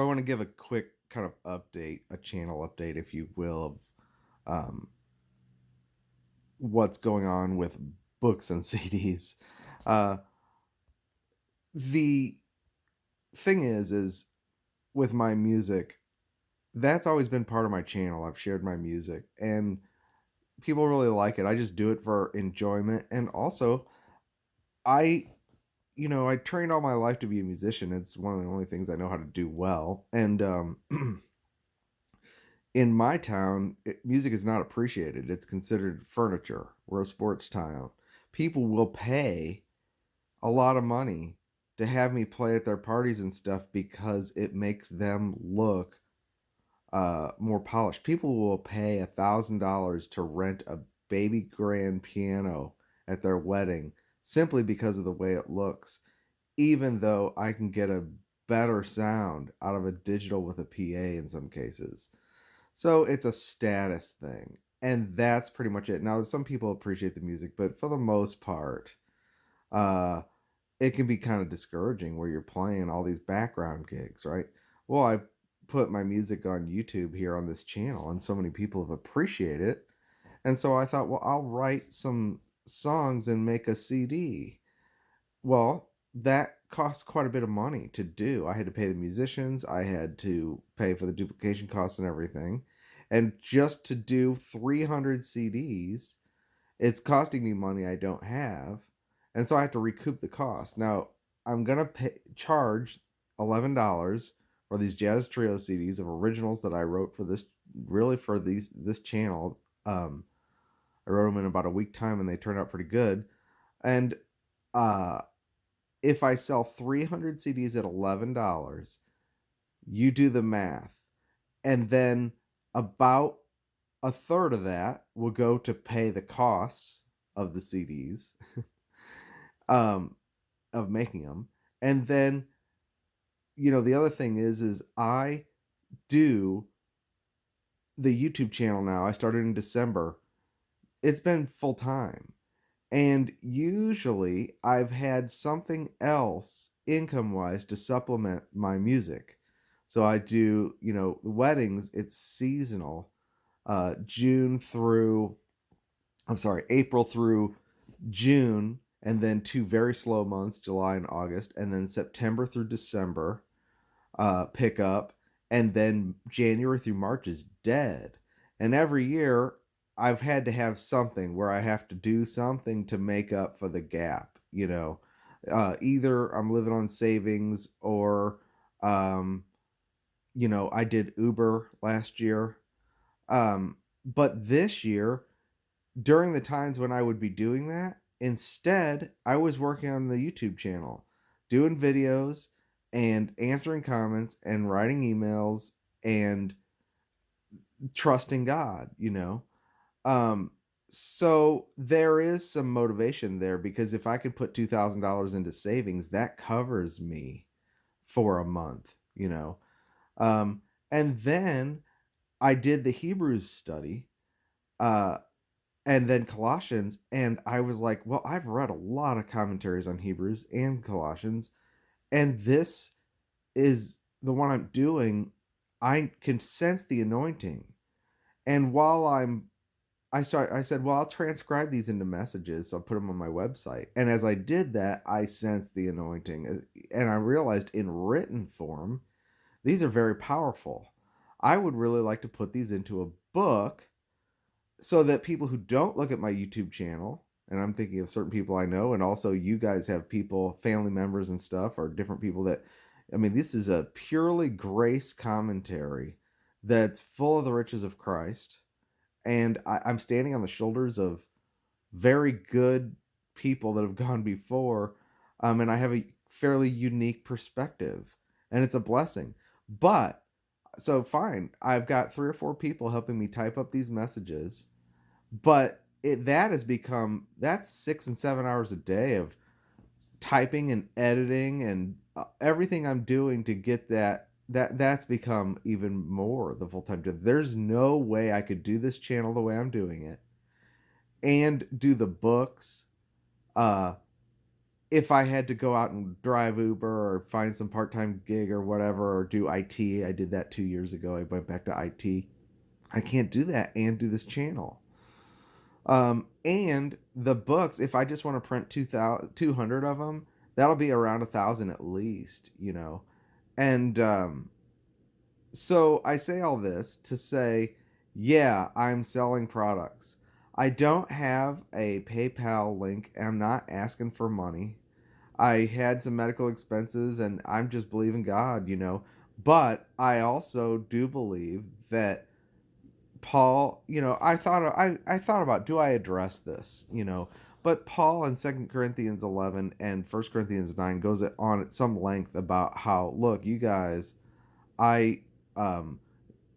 I want to give a quick kind of update, a channel update, if you will, of what's going on with books and CDs. Uh, the thing is with my music, that's always been part of my channel. I've shared my music, and people really like it. I just do it for enjoyment, and also I, I trained all my life to be a musician. It's one of the only things I know how to do well, and in my town, music is not appreciated. It's considered furniture. We're a sports town. People will pay a lot of money to have me play at their parties and stuff because it makes them look more polished. People will pay $1,000 to rent a baby grand piano at their wedding simply because of the way it looks, even though I can get a better sound out of a digital with a PA in some cases. So it's a status thing. And that's pretty much it. Now, some people appreciate the music, but for the most part, uh, it can be kind of discouraging where you're playing all these background gigs, right? Well, I put my music on YouTube here on this channel, and so many people have appreciated it. And so I thought, well, I'll write some songs and make a CD. Well, that costs quite a bit of money to do. I had to pay the musicians, I had to pay for the duplication costs and everything. And just to do 300 CDs, it's costing me money I don't have. And so I have to recoup the cost. Now, I'm going to charge $11 for these Jazz Trio CDs of originals that I wrote for this channel. I wrote them in about a week time and they turned out pretty good. And uh if I sell 300 CDs at $11, you do the math. And then about a third of that will go to pay the costs of the CDs, um, of making them. And then, the other thing is I do the YouTube channel now. I started in December. It's been full time. And usually I've had something else income wise to supplement my music. So I do, weddings, it's seasonal. April through June, and then two very slow months, July and August, and then September through December, pick up, and then January through March is dead. And every year I've had to have something where I have to do something to make up for the gap. Either I'm living on savings or, um, I did Uber last year. But this year, during the times when I would be doing that, instead, I was working on the YouTube channel, doing videos and answering comments and writing emails and trusting God. Um, so there is some motivation there because if I could put $2,000 into savings, that covers me for a month. Um, and then I did the Hebrews study. Uh, and then Colossians, and I was like, well, I've read a lot of commentaries on Hebrews and Colossians, and this is the one I'm doing. I can sense the anointing. And while I said, well, I'll transcribe these into messages, so I'll put them on my website. And as I did that, I sensed the anointing, and I realized in written form, these are very powerful. I would really like to put these into a book so that people who don't look at my YouTube channel, and I'm thinking of certain people I know, and also you guys have people, family members and stuff, or different people this is a purely grace commentary that's full of the riches of Christ. And I'm standing on the shoulders of very good people that have gone before, and I have a fairly unique perspective, and it's a blessing. But so fine, I've got 3 or 4 people helping me type up these messages, but that has become that's 6 and 7 hours a day of typing and editing and everything I'm doing to get that's become even more the full-time job. There's no way I could do this channel the way I'm doing it and do the books uh if I had to go out and drive Uber or find some part-time gig or whatever, or do IT, I did that 2 years ago. I went back to IT. I can't do that and do this channel. And the books, if I just want to print 200 of them, that'll be around 1,000 at least, And so I say all this to say, yeah, I'm selling products. I don't have a PayPal link. I'm not asking for money. I had some medical expenses and I'm just believing God. But I also do believe that Paul, I thought about, do I address this. But Paul in 2 Corinthians 11 and 1 Corinthians 9 goes on at some length about how, look, you guys, I um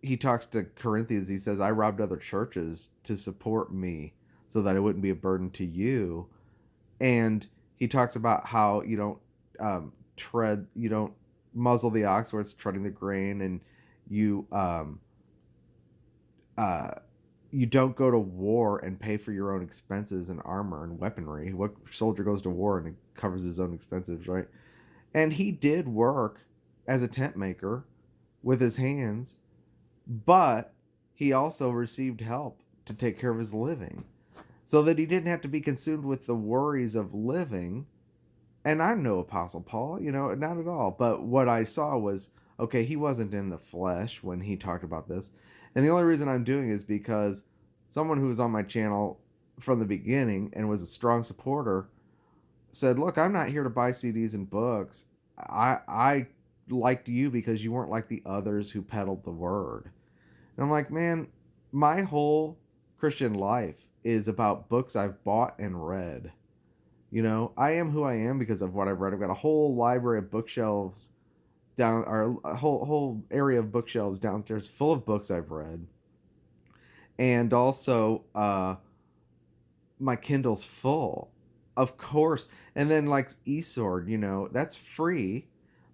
he talks to Corinthians, he says, I robbed other churches to support me so that it wouldn't be a burden to you. And he talks about how you don't muzzle the ox where it's treading the grain, and you uh you don't go to war and pay for your own expenses and armor and weaponry. What soldier goes to war and covers his own expenses, right? And he did work as a tent maker with his hands, but he also received help to take care of his living so that he didn't have to be consumed with the worries of living. And I'm no Apostle Paul, not at all. But what I saw was, okay, he wasn't in the flesh when he talked about this. And the only reason I'm doing it is because someone who was on my channel from the beginning and was a strong supporter said, look, I'm not here to buy CDs and books. I liked you because you weren't like the others who peddled the word. And I'm like, man, my whole Christian life is about books I've bought and read. I am who I am because of what I've read. I've got a whole library of bookshelves down, or a whole area of bookshelves downstairs full of books I've read, and also my Kindle's full, of course. And then like eSword, that's free,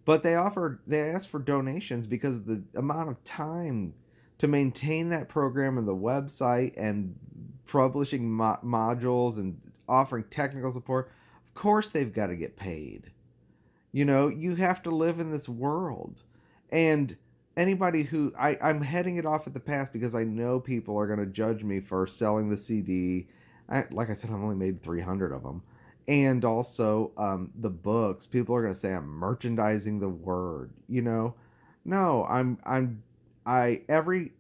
but they ask for donations because of the amount of time to maintain that program and the website and publishing modules and offering technical support. Of course they've got to get paid. You have to live in this world. And anybody I'm heading it off at the pass because I know people are going to judge me for selling the CD. Like I said, I've only made 300 of them. And also the books, people are going to say I'm merchandising the word. No, I every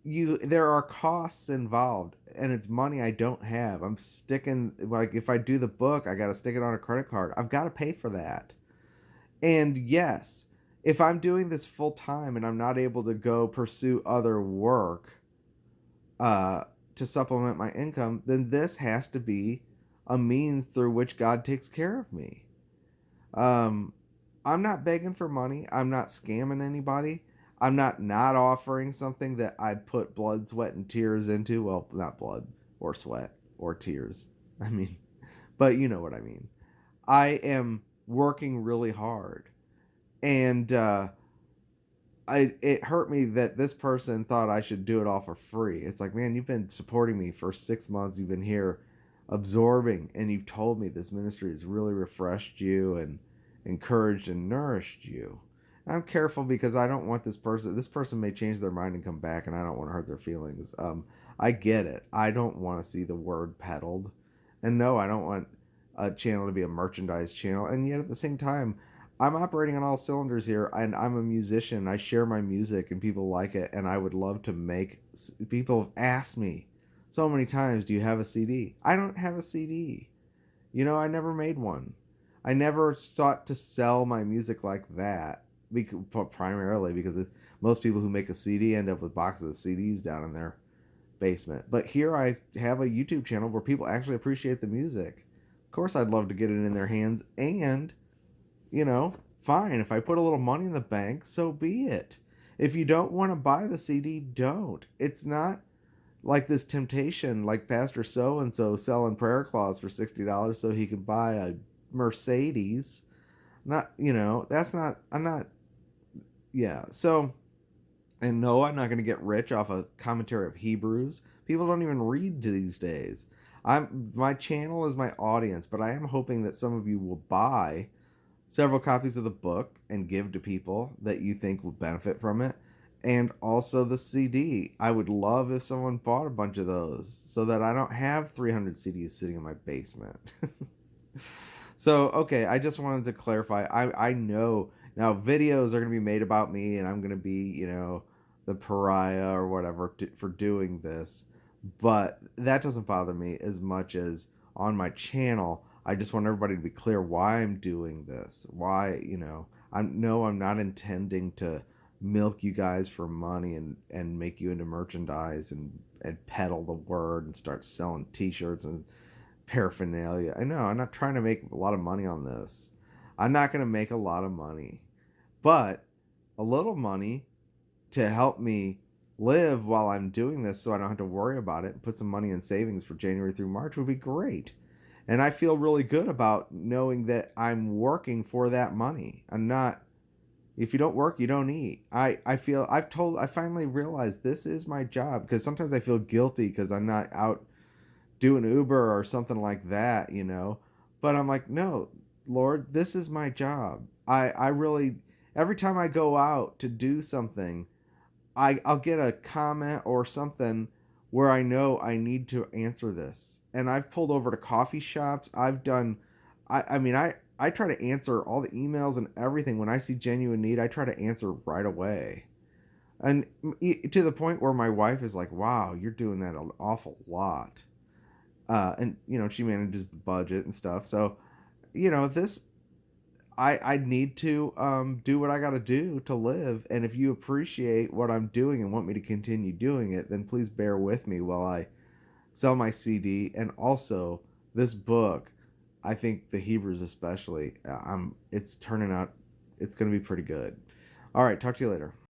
you there are costs involved, and it's money I don't have. I'm sticking, like, if I do the book, I got to stick it on a credit card. I've got to pay for that. And yes, if I'm doing this full time and I'm not able to go pursue other work uh to supplement my income, then this has to be a means through which God takes care of me. um I'm not begging for money. I'm not scamming anybody. I'm not offering something that I put blood, sweat, and tears into. Well, not blood or sweat or tears. I mean, but you know what I mean. I am working really hard. And it hurt me that this person thought I should do it all for free. It's like, man, you've been supporting me for 6 months. You've been here absorbing, and you've told me this ministry has really refreshed you and encouraged and nourished you. And I'm careful because I don't want this person. This person may change their mind and come back, and I don't want to hurt their feelings. I get it. I don't want to see the word peddled, and no, I don't want a channel to be a merchandise channel. And yet, at the same time, I'm operating on all cylinders here, and I'm a musician. I share my music, and people like it, and I would love to make. People have asked me so many times, "Do you have a CD?" I don't have a CD. I never made one. I never sought to sell my music like that, primarily because most people who make a CD end up with boxes of CDs down in their basement. But here I have a YouTube channel where people actually appreciate the music. Of course, I'd love to get it in their hands, and fine. If I put a little money in the bank, so be it. If you don't want to buy the CD, don't. It's not like this temptation, like Pastor so and so selling prayer cloths for $60 so he can buy a Mercedes. Not, that's not, I'm not, yeah. So, and no, I'm not going to get rich off a commentary of Hebrews. People don't even read these days. My channel is my audience, but I am hoping that some of you will buy several copies of the book and give to people that you think will benefit from it. And also the CD. I would love if someone bought a bunch of those so that I don't have 300 CDs sitting in my basement. So, okay, I just wanted to clarify. I know now videos are going to be made about me and I'm going to be, the pariah or whatever for doing this. But that doesn't bother me as much as on my channel. I just want everybody to be clear why I'm doing this. Why, I'm not intending to milk you guys for money and make you into merchandise and peddle the word and start selling t-shirts and paraphernalia. I know, I'm not trying to make a lot of money on this. I'm not going to make a lot of money, but a little money to help me live while I'm doing this so I don't have to worry about it and put some money in savings for January through March would be great. And I feel really good about knowing that I'm working for that money. I'm not, if you don't work, you don't eat. I finally realized this is my job because sometimes I feel guilty because I'm not out do an Uber or something like that. But I'm like, no, Lord, this is my job. I really, every time I go out to do something, I'll get a comment or something where I know I need to answer this. And I've pulled over to coffee shops. I try to answer all the emails and everything. When I see genuine need, I try to answer right away. And to the point where my wife is like, wow, you're doing that an awful lot. And she manages the budget and stuff. So this I need to do what I got to do to live. And if you appreciate what I'm doing and want me to continue doing it, then please bear with me while I sell my CD and also this book. I think the Hebrews especially. It's turning out. It's going to be pretty good. All right, talk to you later.